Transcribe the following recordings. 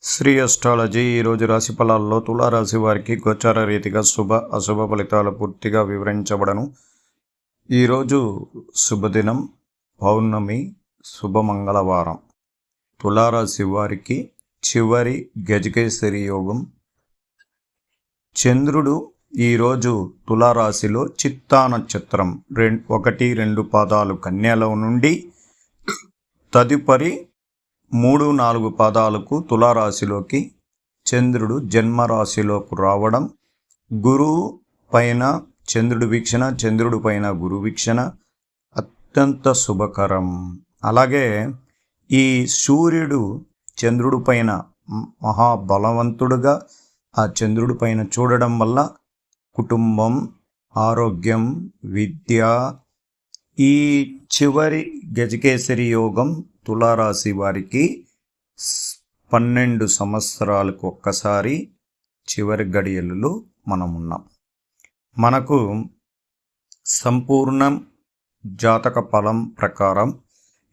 Shri astrology ఈరోజు రాశి ఫలాల్లో తులారాశి వారికి గోచార రీతిగా శుభ అశుభ ఫలితాలు పూర్తిగా వివరించబడను. ఈరోజు శుభదినం, పౌర్ణమి, శుభమంగళవారం. తులారాశి వారికి చివరి గజకేసరి యోగం. చంద్రుడు ఈరోజు తులారాశిలో చిత్తా నక్షత్రం 1-2 పాదాలు కన్యలో నుండి తదుపరి 3-4 పాదాలకు తులారాశిలోకి చంద్రుడు జన్మరాశిలోకి రావడం, గురువు పైన చంద్రుడి వీక్షణ, చంద్రుడి పైన గురు వీక్షణ అత్యంత శుభకరం. అలాగే ఈ సూర్యుడు చంద్రుడి పైన మహాబలవంతుడుగా ఆ చంద్రుడి పైన చూడడం వల్ల కుటుంబం, ఆరోగ్యం, విద్య, ఈ చివరి గజకేసరి యోగం తులారాశి వారికి 12 సంవత్సరాలకు ఒక్కసారి చివరి గడియలలో మనమున్నాం. మనకు సంపూర్ణ జాతక ఫలం ప్రకారం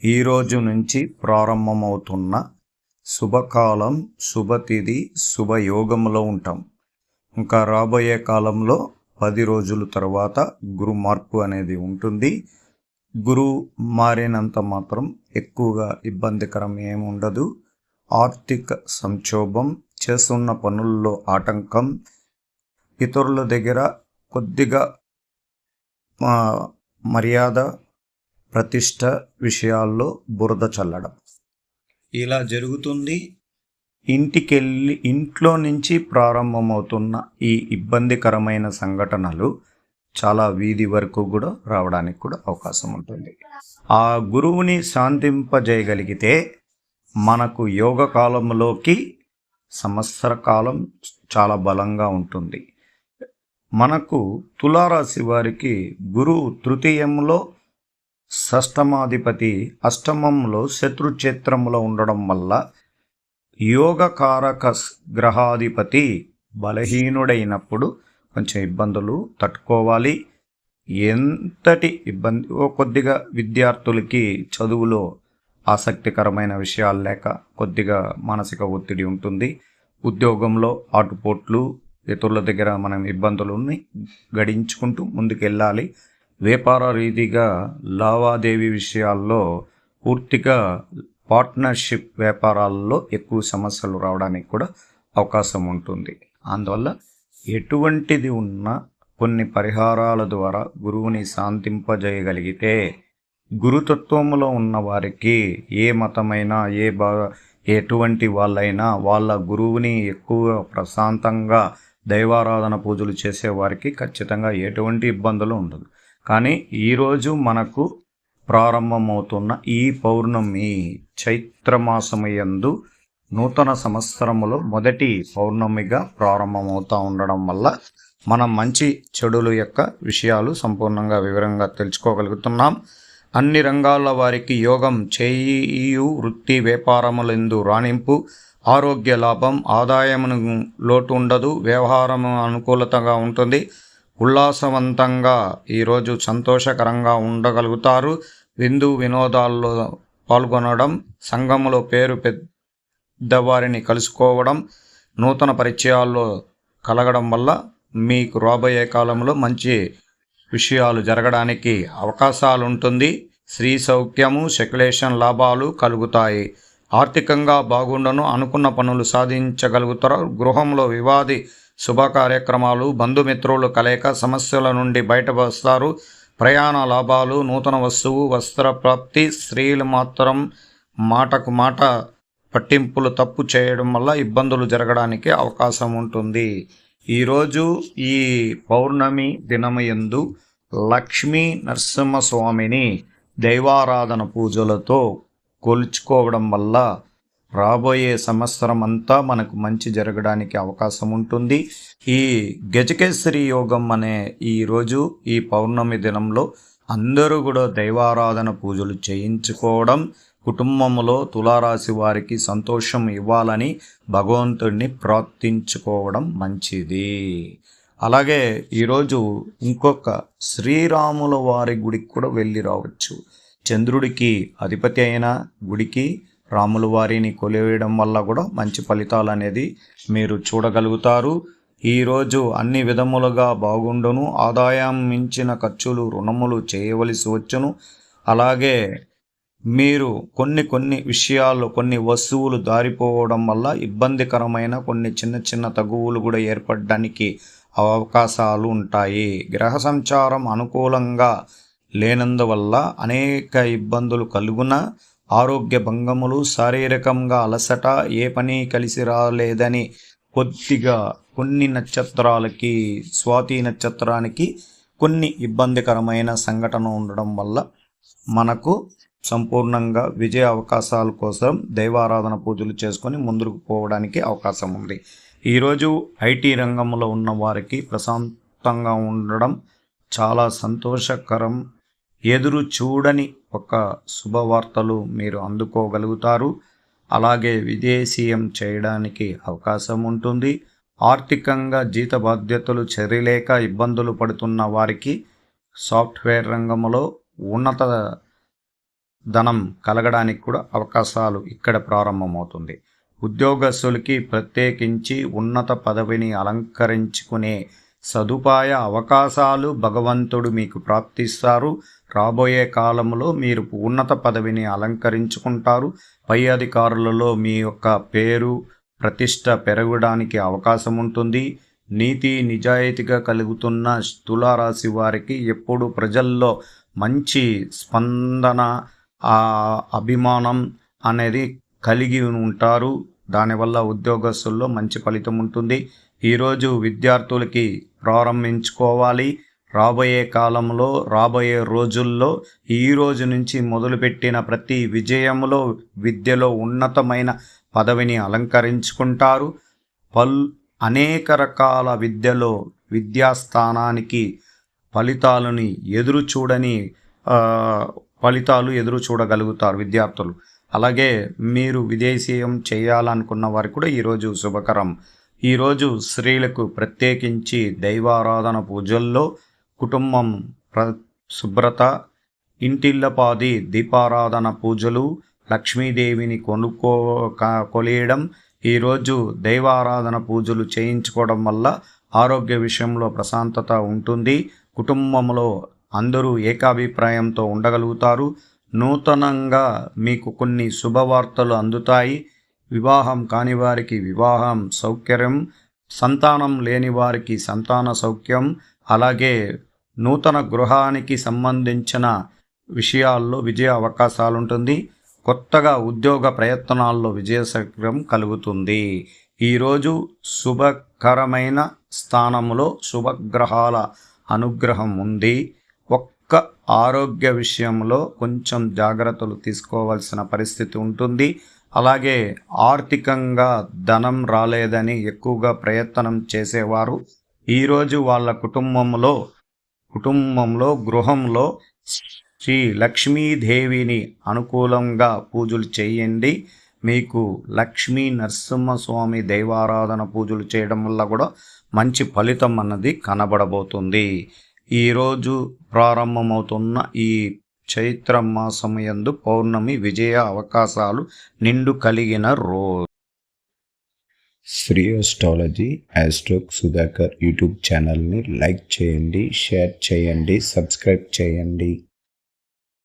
ఈరోజు నుంచి ప్రారంభమవుతున్న శుభకాలం, శుభతిథి, శుభయోగంలో ఉంటాం. ఇంకా రాబోయే కాలంలో 10 రోజుల తర్వాత గురు మార్పు అనేది ఉంటుంది. గురువు మారినంత మాత్రం ఎక్కువగా ఇబ్బందికరం ఏమి ఉండదు. ఆర్థిక సంక్షోభం, చేస్తున్న పనుల్లో ఆటంకం, ఇతరుల దగ్గర కొద్దిగా మర్యాద, ప్రతిష్ట విషయాల్లో బురద చల్లడం ఇలా జరుగుతుంది. ఇంట్లో నుంచి ప్రారంభమవుతున్న ఈ ఇబ్బందికరమైన సంఘటనలు చాలా వీధి వరకు కూడా రావడానికి కూడా అవకాశం ఉంటుంది. ఆ గురువుని శాంతింపజేయగలిగితే మనకు యోగ కాలంలోకి సంవత్సర కాలం చాలా బలంగా ఉంటుంది. మనకు తులారాశి వారికి గురువు తృతీయంలో షష్టమాధిపతి, అష్టమంలో శత్రుక్షేత్రంలో ఉండడం వల్ల యోగకారక గ్రహాధిపతి బలహీనుడైనప్పుడు కొంచెం ఇబ్బందులు తట్టుకోవాలి. ఎంతటి ఇబ్బంది కొద్దిగా విద్యార్థులకి చదువులో ఆసక్తికరమైన విషయాలు లేక కొద్దిగా మానసిక ఒత్తిడి ఉంటుంది. ఉద్యోగంలో ఆటుపోట్లు, ఇతరుల దగ్గర మనం ఇబ్బందులని గడించుకుంటూ ముందుకెళ్ళాలి. వ్యాపార రీతిగా లావాదేవీ విషయాల్లో పూర్తిగా పార్ట్నర్షిప్ వ్యాపారాల్లో ఎక్కువ సమస్యలు రావడానికి కూడా అవకాశం ఉంటుంది. అందువల్ల ఎటువంటిది ఉన్నా కొన్ని పరిహారాల ద్వారా గురువుని శాంతింపజేయగలిగితే గురుతత్వంలో ఉన్న వారికి ఏ మతమైనా ఎటువంటి వాళ్ళైనా వాళ్ళ గురువుని ఎక్కువ ప్రశాంతంగా దైవారాధన పూజలు చేసేవారికి ఖచ్చితంగా ఎటువంటి ఇబ్బందులు ఉండదు. కానీ ఈరోజు మనకు ప్రారంభమవుతున్న ఈ పౌర్ణమి చైత్రమాసమయందు నూతన సంవత్సరములో మొదటి పౌర్ణమిగా ప్రారంభమవుతూ ఉండడం వల్ల మనం మంచి చెడుల యొక్క విషయాలు సంపూర్ణంగా వివరంగా తెలుసుకోగలుగుతున్నాం. అన్ని రంగాల వారికి యోగం చేయు వృత్తి వ్యాపారములందు రాణింపు, ఆరోగ్య లాభం, ఆదాయమును లోటు ఉండదు, వ్యవహారము అనుకూలతగా ఉంటుంది, ఉల్లాసవంతంగా ఈరోజు సంతోషకరంగా ఉండగలుగుతారు. విందు వినోదాల్లో పాల్గొనడం, సంఘములో పేరు పెద్దవారిని కలుసుకోవడం, నూతన పరిచయాల్లో కలగడం వల్ల మీకు రాబోయే కాలంలో మంచి విషయాలు జరగడానికి అవకాశాలు ఉంటుంది. స్త్రీ సౌఖ్యము, సెక్యులేషన్ లాభాలు కలుగుతాయి. ఆర్థికంగా బాగుండను, అనుకున్న పనులు సాధించగలుగుతారు. గృహంలో వివాది శుభ కార్యక్రమాలు, బంధుమిత్రులు కలయిక, సమస్యల నుండి బయట వస్తారు. ప్రయాణ లాభాలు, నూతన వస్తువు వస్త్ర ప్రాప్తి. స్త్రీలు మాత్రం మాటకు మాట పట్టింపులు తప్పు చేయడం వల్ల ఇబ్బందులు జరగడానికి అవకాశం ఉంటుంది. ఈరోజు ఈ పౌర్ణమి దినమయందు లక్ష్మీ నరసింహస్వామిని దైవారాధన పూజలతో కొలుచుకోవడం వల్ల రాబోయే సంవత్సరం అంతా మనకు మంచి జరగడానికి అవకాశం ఉంటుంది. ఈ గజకేసరి యోగం అనే ఈరోజు ఈ పౌర్ణమి దినంలో అందరూ కూడా దైవారాధన పూజలు చేయించుకోవడం, కుటుంబంలో తులారాశి వారికి సంతోషం ఇవ్వాలని భగవంతుడిని ప్రార్థించుకోవడం మంచిది. అలాగే ఈరోజు ఇంకొక శ్రీరాముల వారి గుడికి కూడా వెళ్ళి రావచ్చు. చంద్రుడికి అధిపతి అయిన గుడికి రాముల వారిని కొలివేయడం వల్ల కూడా మంచి ఫలితాలు అనేది మీరు చూడగలుగుతారు. ఈరోజు అన్ని విధములుగా బాగుండును. ఆదాయం మించిన ఖర్చులు రుణములు చేయవలసి వచ్చును. అలాగే మీరు కొన్ని విషయాల్లో కొన్ని వస్తువులు దారిపోవడం వల్ల ఇబ్బందికరమైన కొన్ని చిన్న తగువులు కూడా ఏర్పడడానికి అవకాశాలు ఉంటాయి. గ్రహ సంచారం అనుకూలంగా లేనందువల్ల అనేక ఇబ్బందులు కలుగున ఆరోగ్య భంగములు, శారీరకంగా అలసట, ఏ పని కలిసి రాలేదని కొద్దిగా కొన్ని నక్షత్రాలకి, స్వాతి నక్షత్రానికి కొన్ని ఇబ్బందికరమైన సంఘటన ఉండడం వల్ల మనకు సంపూర్ణంగా విజయ అవకాశాల కోసం దైవారాధన పూజలు చేసుకొని ముందుకు పోవడానికి అవకాశం ఉంది. ఈరోజు ఐటీ రంగంలో ఉన్న వారికి ప్రశాంతంగా ఉండడం చాలా సంతోషకరం. ఎదురు చూడని ఒక శుభవార్తలు మీరు అందుకోగలుగుతారు. అలాగే విదేశీయం చేయడానికి అవకాశం ఉంటుంది. ఆర్థికంగా జీత బాధ్యతలు చెరిలేక ఇబ్బందులు పడుతున్న వారికి సాఫ్ట్వేర్ రంగంలో ఉన్నత ధనం కలగడానికి కూడా అవకాశాలు ఇక్కడ ప్రారంభమవుతుంది. ఉద్యోగస్తులకి ప్రత్యేకించి ఉన్నత పదవిని అలంకరించుకునే సదుపాయ అవకాశాలు భగవంతుడు మీకు ప్రాప్తిస్తారు. రాబోయే కాలంలో మీరు ఉన్నత పదవిని అలంకరించుకుంటారు. పై అధికారులలో మీ యొక్క పేరు ప్రతిష్ట పెరగడానికి అవకాశం ఉంటుంది. నీతి నిజాయితీగా కలుగుతున్న తులారాశి వారికి ఎప్పుడు ప్రజల్లో మంచి స్పందన, అభిమానం అనేది కలిగి ఉంటారు. దానివల్ల ఉద్యోగస్తుల్లో మంచి ఫలితం ఉంటుంది. ఈరోజు విద్యార్థులకి ప్రారంభించుకోవాలి. రాబోయే కాలంలో, రాబోయే రోజుల్లో ఈ రోజు నుంచి మొదలుపెట్టిన ప్రతి విజయంలో విద్యలో ఉన్నతమైన పదవిని అలంకరించుకుంటారు. అనేక రకాల విద్యలో విద్యాస్థానానికి ఫలితాలు ఎదురు చూడగలుగుతారు విద్యార్థులు. అలాగే మీరు విదేశీయం చేయాలనుకున్న వారికి కూడా ఈరోజు శుభకరం. ఈరోజు స్త్రీలకు ప్రత్యేకించి దైవారాధన పూజల్లో కుటుంబం శుభ్రత, ఇంటిల్లపాది దీపారాధన పూజలు, లక్ష్మీదేవిని కొలియడం, ఈరోజు దైవారాధన పూజలు చేయించుకోవడం వల్ల ఆరోగ్య విషయంలో ప్రశాంతత ఉంటుంది. కుటుంబంలో అందరూ ఏకాభిప్రాయంతో ఉండగలుగుతారు. నూతనంగా మీకు కొన్ని శుభవార్తలు అందుతాయి. వివాహం కాని వారికి వివాహం సౌకర్యం, సంతానం లేని వారికి సంతాన సౌఖ్యం, అలాగే నూతన గృహానికి సంబంధించిన విషయాల్లో విజయ అవకాశాలు ఉంటుంది. కొత్తగా ఉద్యోగ ప్రయత్నాల్లో విజయశక్రం కలుగుతుంది. ఈరోజు శుభకరమైన స్థానంలో శుభగ్రహాల అనుగ్రహం ఉంది. ఒక్క ఆరోగ్య విషయంలో కొంచెం జాగ్రత్తలు తీసుకోవాల్సిన పరిస్థితి ఉంటుంది. అలాగే ఆర్థికంగా ధనం రాలేదని ఎక్కువగా ప్రయత్నం చేసేవారు ఈరోజు వాళ్ళ కుటుంబంలో గృహంలో శ్రీ లక్ష్మీదేవిని అనుకూలంగా పూజలు చేయండి. మీకు లక్ష్మీ నరసింహస్వామి దైవారాధన పూజలు చేయడం వల్ల కూడా మంచి ఫలితం అన్నది కనబడబోతుంది. ఈరోజు ప్రారంభమవుతున్న ఈ చైత్ర మాసమయందు పౌర్ణమి విజయ అవకాశాలు నిండు కలిగిన రోజు. శ్రీ ఆస్ట్రాలజీ ఆస్ట్రోక్ సుధాకర్ యూట్యూబ్ ఛానల్ని లైక్ చేయండి, షేర్ చేయండి, సబ్స్క్రైబ్ చేయండి.